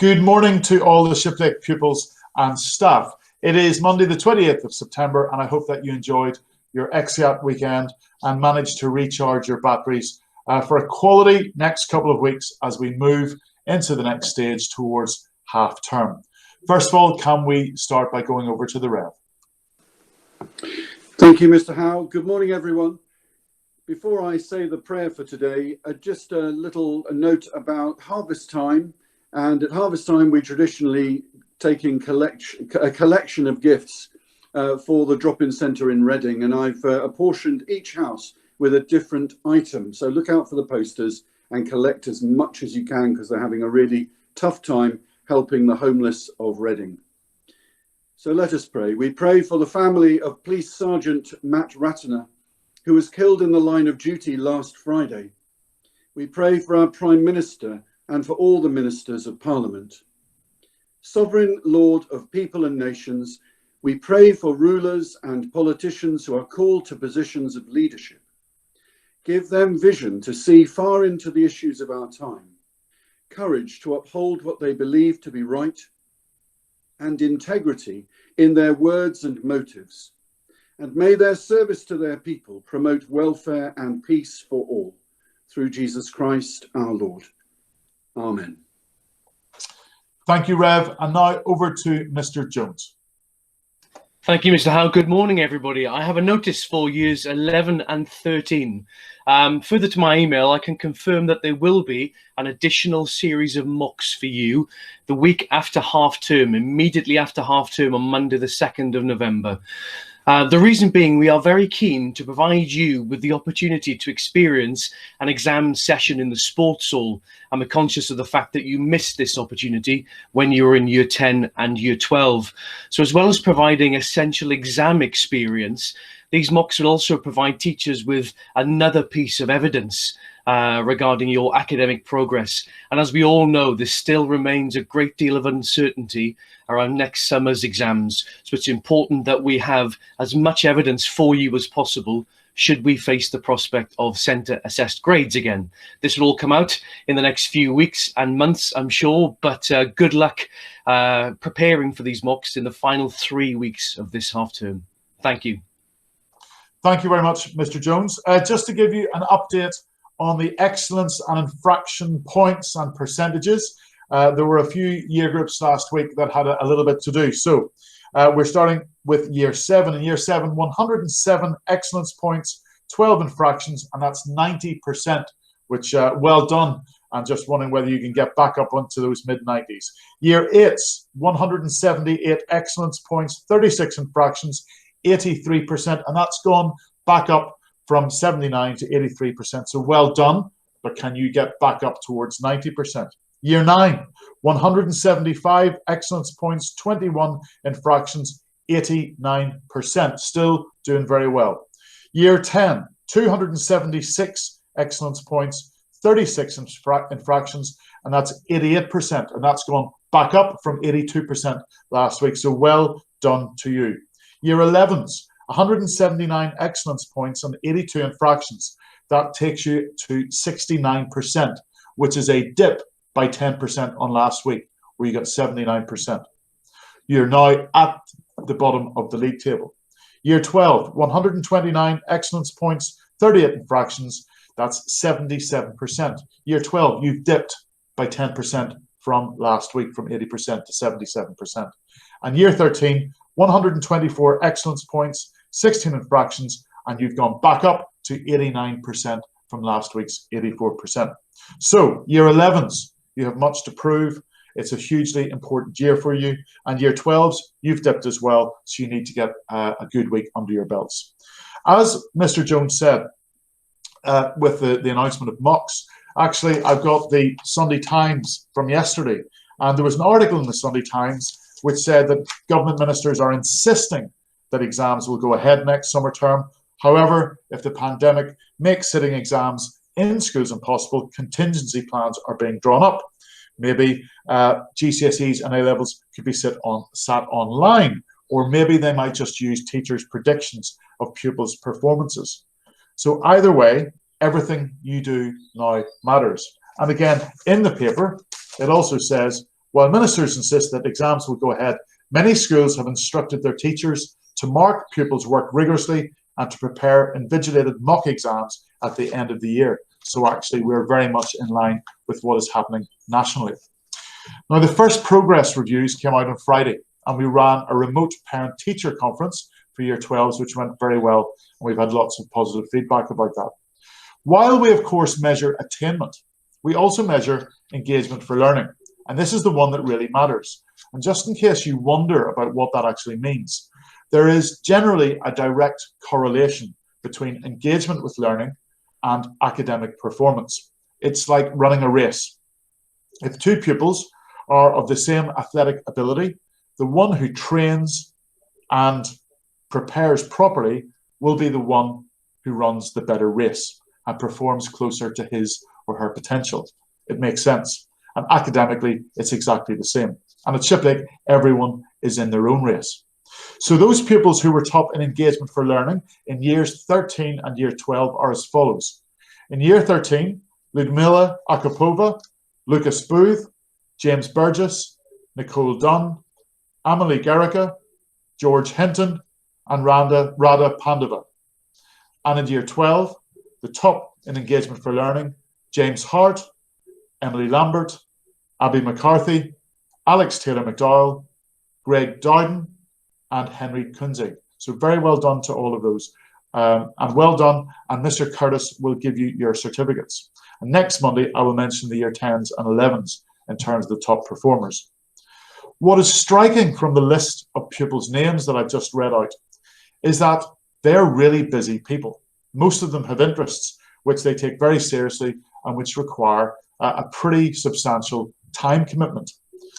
Good morning to all the Shiplake pupils and staff. It is Monday the 28th of September and I hope that you enjoyed your Exeat weekend and managed to recharge your batteries for a quality next couple of weeks as we move into the next stage towards half term. First of all, can we start by going over to the Rev? Thank you, Mr. Howe. Good morning, everyone. Before I say the prayer for today, just a little note about harvest time. And at harvest time, we traditionally take in a collection of gifts for the drop-in centre in Reading. And I've apportioned each house with a different item. So look out for the posters and collect as much as you can because they're having a really tough time helping the homeless of Reading. So let us pray. We pray for the family of Police Sergeant Matt Ratner, who was killed in the line of duty last Friday. We pray for our Prime Minister and for all the ministers of Parliament. Sovereign Lord of people and nations, we pray for rulers and politicians who are called to positions of leadership. Give them vision to see far into the issues of our time, courage to uphold what they believe to be right, and integrity in their words and motives. And may their service to their people promote welfare and peace for all, through Jesus Christ our Lord. Amen. Thank you, Rev. And now over to Mr. Jones. Thank you, Mr. Howe. Good morning, everybody. I have a notice for years 11 and 13. Further to my email, I can confirm that there will be an additional series of mocks for you the week after half term, immediately after half term on Monday, the 2nd of November. The reason being, we are very keen to provide you with the opportunity to experience an exam session in the sports hall. And we're conscious of the fact that you missed this opportunity when you were in year 10 and year 12. So as well as providing essential exam experience, these mocks will also provide teachers with another piece of evidence regarding your academic progress. And as we all know, there still remains a great deal of uncertainty around next summer's exams. So it's important that we have as much evidence for you as possible should we face the prospect of centre assessed grades again. This will all come out in the next few weeks and months, I'm sure, but good luck preparing for these mocks in the final 3 weeks of this half term. Thank you. Thank you very much, Mr. Jones. Just to give you an update on the excellence and infraction points and percentages, there were a few year groups last week that had a little bit to do. So we're starting with year 7. In year 7, 107 excellence points, 12 infractions, and that's 90%, which well done. And just wondering whether you can get back up onto those mid-90s. Year 8, 178 excellence points, 36 infractions, 83%, and that's gone back up from 79 to 83%. So well done, but can you get back up towards 90%? Year 9, 175 excellence points, 21 infractions, 89%. Still doing very well. Year 10, 276 excellence points, 36 infractions, and that's 88%. And that's gone back up from 82% last week. So well done to you. Year 11's 179 excellence points and 82 infractions. That takes you to 69%, which is a dip by 10% on last week, where you got 79%. You're now at the bottom of the league table. Year 12, 129 excellence points, 38 infractions. That's 77%. Year 12, you've dipped by 10% from last week, from 80% to 77%. And year 13, 124 excellence points, 16 infractions, and you've gone back up to 89% from last week's 84%. So year 11s, you have much to prove. It's a hugely important year for you. And year 12s, you've dipped as well, so you need to get a good week under your belts. As Mr. Jones said, with the announcement of mocks, actually, I've got the Sunday Times from yesterday, and there was an article in the Sunday Times which said that government ministers are insisting that exams will go ahead next summer term. However, if the pandemic makes sitting exams in schools impossible, contingency plans are being drawn up. Maybe GCSEs and A-levels could be sat online, or maybe they might just use teachers' predictions of pupils' performances. So either way, everything you do now matters. And again, in the paper, it also says While ministers insist that exams will go ahead, many schools have instructed their teachers to mark pupils' work rigorously and to prepare invigilated mock exams at the end of the year. So actually, we're very much in line with what is happening nationally. Now, the first progress reviews came out on Friday, and we ran a remote parent-teacher conference for Year 12s, which went very well, and we've had lots of positive feedback about that. While we, of course, measure attainment, we also measure engagement for learning, and this is the one that really matters. And just in case you wonder about what that actually means, there is generally a direct correlation between engagement with learning and academic performance. It's like running a race. If two pupils are of the same athletic ability, the one who trains and prepares properly will be the one who runs the better race and performs closer to his or her potential. It makes sense. And academically, it's exactly the same. And at Shipley, everyone is in their own race. So those pupils who were top in engagement for learning in years 13 and year 12 are as follows. In year 13, Ludmila Akapova, Lucas Booth, James Burgess, Nicole Dunn, Amelie Gericka, George Hinton, and Radha Pandava. And in year 12, the top in engagement for learning, James Hart, Emily Lambert, Abby McCarthy, Alex Taylor McDowell, Greg Dowden, and Henry Kunzig. So very well done to all of those. And well done. And Mr. Curtis will give you your certificates. And next Monday, I will mention the year 10s and 11s in terms of the top performers. What is striking from the list of pupils' names that I've just read out is that they're really busy people. Most of them have interests which they take very seriously and which require a pretty substantial time commitment.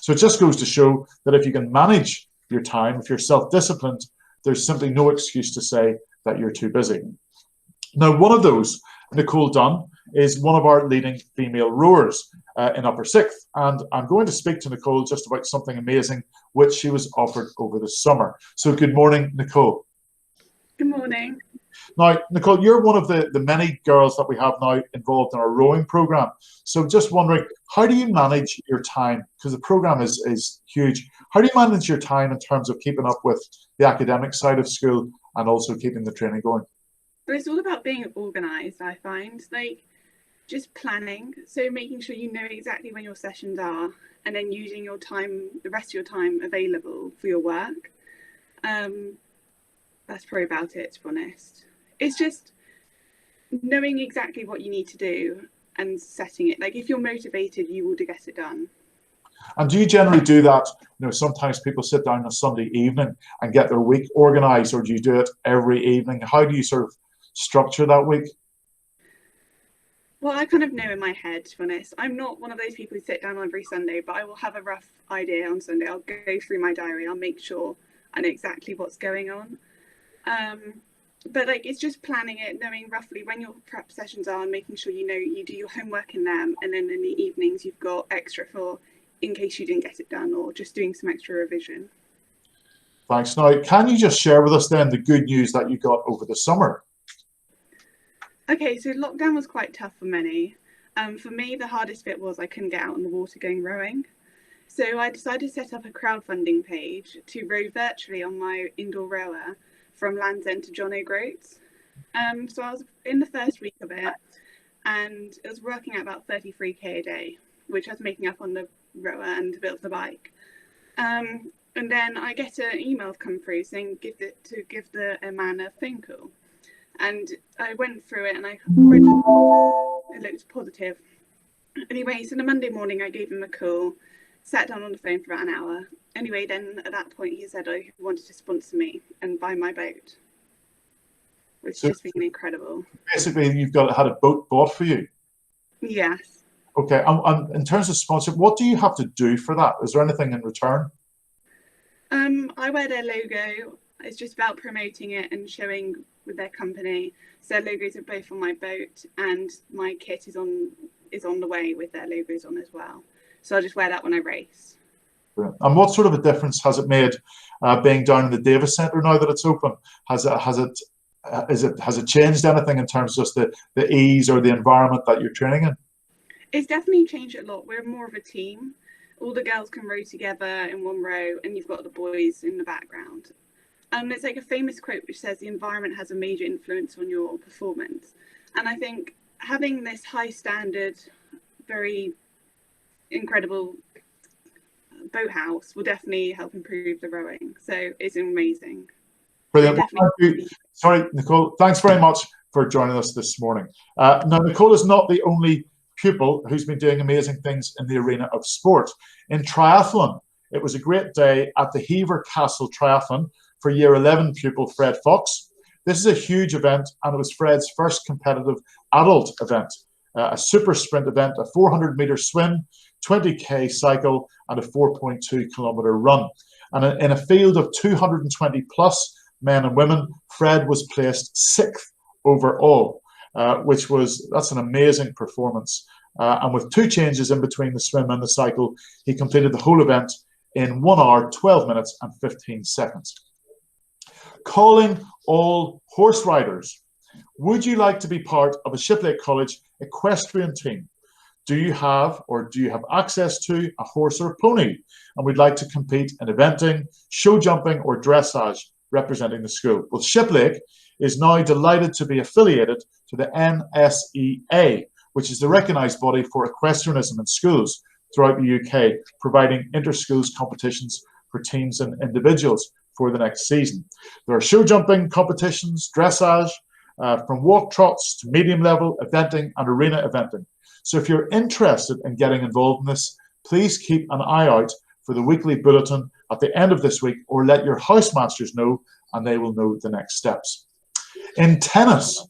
So it just goes to show that if you can manage your time, if you're self-disciplined, there's simply no excuse to say that you're too busy. Now, one of those, Nicole Dunn, is one of our leading female rowers in Upper Sixth. And I'm going to speak to Nicole just about something amazing which she was offered over the summer. So good morning, Nicole. Good morning. Now, Nicole, you're one of the many girls that we have now involved in our rowing program. So just wondering, how do you manage your time? Because the program is huge. How do you manage your time in terms of keeping up with the academic side of school and also keeping the training going? But it's all about being organised, I find. Like, just planning. So making sure you know exactly when your sessions are and then using your time, the rest of your time available for your work. That's probably about it, to be honest. It's just knowing exactly what you need to do and setting it. Like, if you're motivated, you will get it done. And do you generally do that? You know, sometimes people sit down on a Sunday evening and get their week organised, or do you do it every evening? How do you sort of structure that week? Well, I kind of know in my head, to be honest. I'm not one of those people who sit down every Sunday, but I will have a rough idea on Sunday. I'll go through my diary. I'll make sure I know exactly what's going on. But like, it's just planning it, knowing roughly when your prep sessions are and making sure you know you do your homework in them, and then in the evenings you've got extra for in case you didn't get it done, or just doing some extra revision. Thanks. Now, can you just share with us then the good news that you got over the summer? Okay, so lockdown was quite tough for many. For me, the hardest bit was I couldn't get out on the water going rowing. So I decided to set up a crowdfunding page to row virtually on my indoor rower from Land's End to John O'Groats. So I was in the first week of it, and it was working at about 33k a day, which I was making up on the rower and a bit of the bike. And then I get an email come through saying give the man a phone call. And I went through it and I read it looked positive. Anyway, so the Monday morning I gave him a call, sat down on the phone for about an hour. Anyway, then at that point he said he wanted to sponsor me and buy my boat, which has just been incredible. Basically, you've had a boat bought for you? Yes. Okay, and in terms of sponsorship, what do you have to do for that? Is there anything in return? I wear their logo. It's just about promoting it and showing with their company. So their logos are both on my boat, and my kit is on the way with their logos on as well. So I just wear that when I race. And what sort of a difference has it made being down in the Davis Centre now that it's open? Has it changed anything in terms of just the ease or the environment that you're training in? It's definitely changed a lot. We're more of a team. all the girls can row together in one row, and you've got the boys in the background. It's like a famous quote which says the environment has a major influence on your performance. And I think having this high standard, very incredible boathouse will definitely help improve the rowing. So it's amazing. Brilliant. Well, thank you. Sorry, Nicole. Thanks very much for joining us this morning. Now, Nicole is not the only pupil who's been doing amazing things in the arena of sport. In triathlon, it was a great day at the Hever Castle Triathlon for Year 11 pupil Fred Fox. This is a huge event, and it was Fred's first competitive adult event, a super sprint event, a 400-meter swim, 20k cycle, and a 4.2-kilometer run. And in a field of 220 plus men and women, Fred was placed 6th overall, that's an amazing performance. And with 2 changes in between the swim and the cycle, he completed the whole event in 1 hour, 12 minutes and 15 seconds. Calling all horse riders. Would you like to be part of a Shiplake College equestrian team? Do you have access to a horse or pony and would like to compete in eventing, show jumping or dressage representing the school? Well, Shiplake is now delighted to be affiliated to the NSEA, which is the recognised body for equestrianism in schools throughout the UK, providing inter-schools competitions for teams and individuals for the next season. There are show jumping competitions, dressage, from walk trots to medium level eventing and arena eventing. So if you're interested in getting involved in this, please keep an eye out for the weekly bulletin at the end of this week, or let your housemasters know and they will know the next steps. In tennis,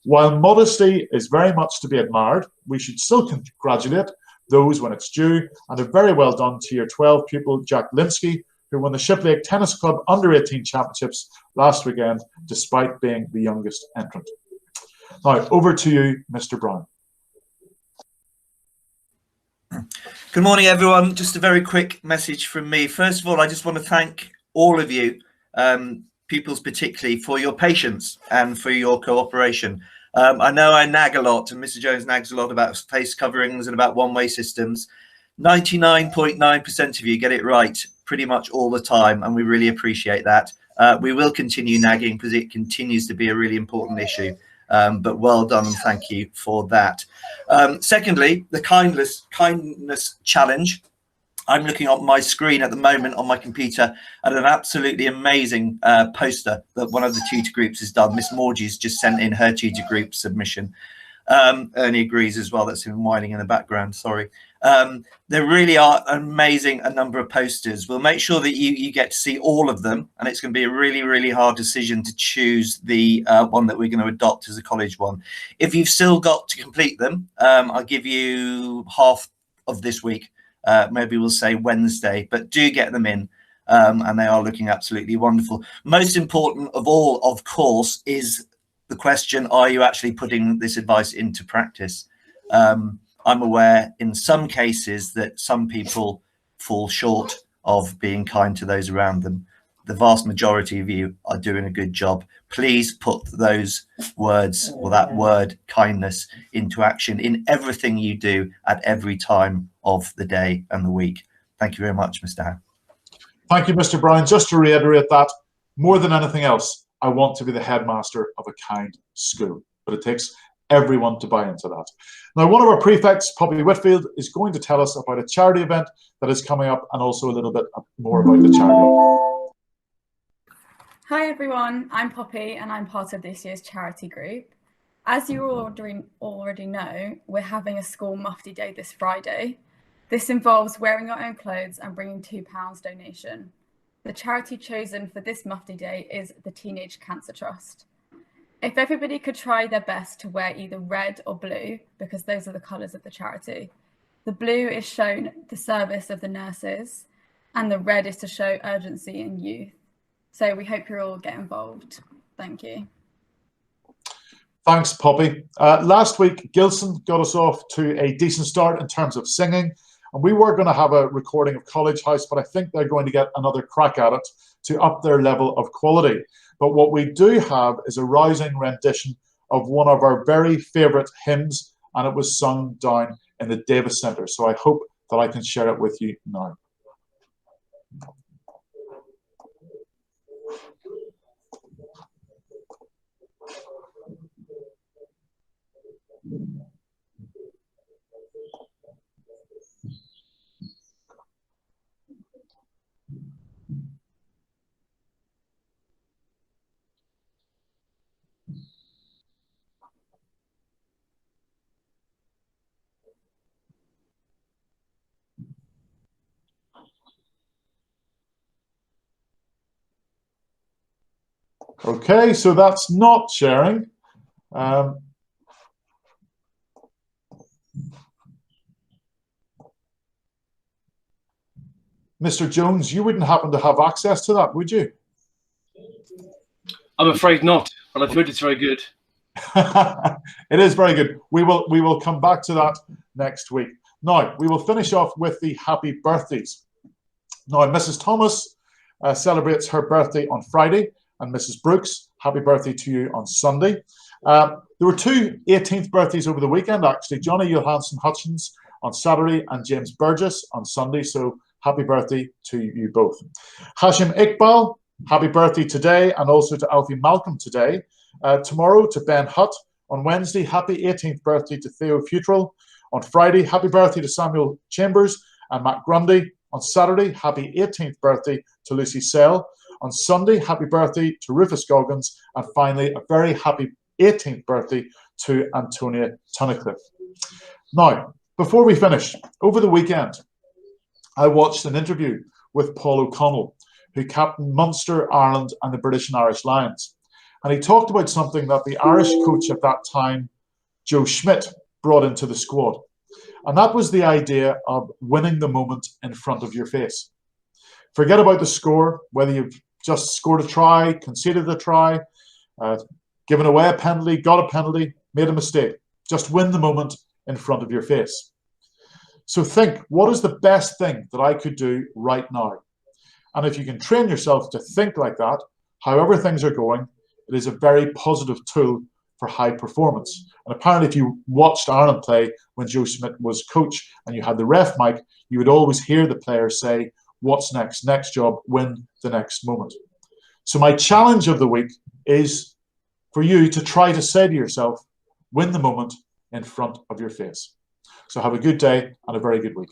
while modesty is very much to be admired, we should still congratulate those when it's due, and a very well done to Year 12 pupil Jack Linsky, who won the Shiplake Tennis Club Under-18 Championships last weekend, despite being the youngest entrant. Now, over to you, Mr. Brown. Good morning, everyone. Just a very quick message from me. First of all, I just want to thank all of you, pupils particularly, for your patience and for your cooperation. I know I nag a lot, and Mr. Jones nags a lot about face coverings and about one-way systems. 99.9% of you get it right pretty much all the time, and we really appreciate that. We will continue nagging because it continues to be a really important issue. But well done, and thank you for that. Secondly, the kindness challenge. I'm looking at my screen at the moment on my computer at an absolutely amazing poster that one of the tutor groups has done. Miss Morgie's just sent in her tutor group submission. Ernie agrees as well. That's him whining in the background. Sorry. There really are amazing a number of posters. We'll make sure that you get to see all of them, and it's going to be a really, really hard decision to choose the one that we're going to adopt as a college one. If you've still got to complete them, I'll give you half of this week. Maybe we'll say Wednesday, but do get them in, and they are looking absolutely wonderful. Most important of all, of course, is the question, are you actually putting this advice into practice? I'm aware in some cases that some people fall short of being kind to those around them. The vast majority of you are doing a good job. Please put those words, or that word kindness, into action in everything you do at every time of the day and the week. Thank you very much, Mr. Howe. Thank you, Mr. Brown. Just to reiterate that, more than anything else, I want to be the headmaster of a kind school, but it takes everyone to buy into that. Now, one of our prefects, Poppy Whitfield, is going to tell us about a charity event that is coming up, and also a little bit more about the charity. Hi everyone, I'm Poppy and I'm part of this year's charity group. As you already know, we're having a school mufti day this Friday. This involves wearing your own clothes and bringing £2 donation. The charity chosen for this mufti day is the Teenage Cancer Trust. If everybody could try their best to wear either red or blue, because those are the colours of the charity. The blue is shown the service of the nurses, and the red is to show urgency in youth. So we hope you all get involved. Thank you. Thanks, Poppy. Last week, Gilson got us off to a decent start in terms of singing, and we were going to have a recording of College House, but I think they're going to get another crack at it to up their level of quality. But what we do have is a rousing rendition of one of our very favourite hymns, and it was sung down in the Davis Centre. So I hope that I can share it with you now. Okay, so that's not sharing. Mr. Jones, you wouldn't happen to have access to that, would you? I'm afraid not, but I've heard it's very good. It is very good. We will come back to that next week. Now, we will finish off with the happy birthdays. Now, Mrs. Thomas celebrates her birthday on Friday, and Mrs. Brooks, happy birthday to you on Sunday. There were two 18th birthdays over the weekend, actually. Johnny Johansson Hutchins on Saturday and James Burgess on Sunday. So happy birthday to you both. Hashim Iqbal, happy birthday today, and also to Alfie Malcolm today. Tomorrow to Ben Hutt. On Wednesday, happy 18th birthday to Theo Futrell. On Friday, happy birthday to Samuel Chambers and Matt Grundy. On Saturday, happy 18th birthday to Lucy Sale. On Sunday, happy birthday to Rufus Goggins. And finally, a very happy 18th birthday to Antonia Tunnicliffe. Now, before we finish, over the weekend, I watched an interview with Paul O'Connell, who captained Munster, Ireland and the British and Irish Lions. And he talked about something that the Irish coach at that time, Joe Schmidt, brought into the squad. And that was the idea of winning the moment in front of your face. Forget about the score, whether you've just scored a try, conceded a try, given away a penalty, got a penalty, made a mistake. Just win the moment in front of your face. So think, what is the best thing that I could do right now? And if you can train yourself to think like that, however things are going, it is a very positive tool for high performance. And apparently if you watched Ireland play when Joe Schmidt was coach and you had the ref mic, you would always hear the players say, what's next? Next job, win the next moment. So my challenge of the week is for you to try to say to yourself, win the moment in front of your face. So have a good day and a very good week.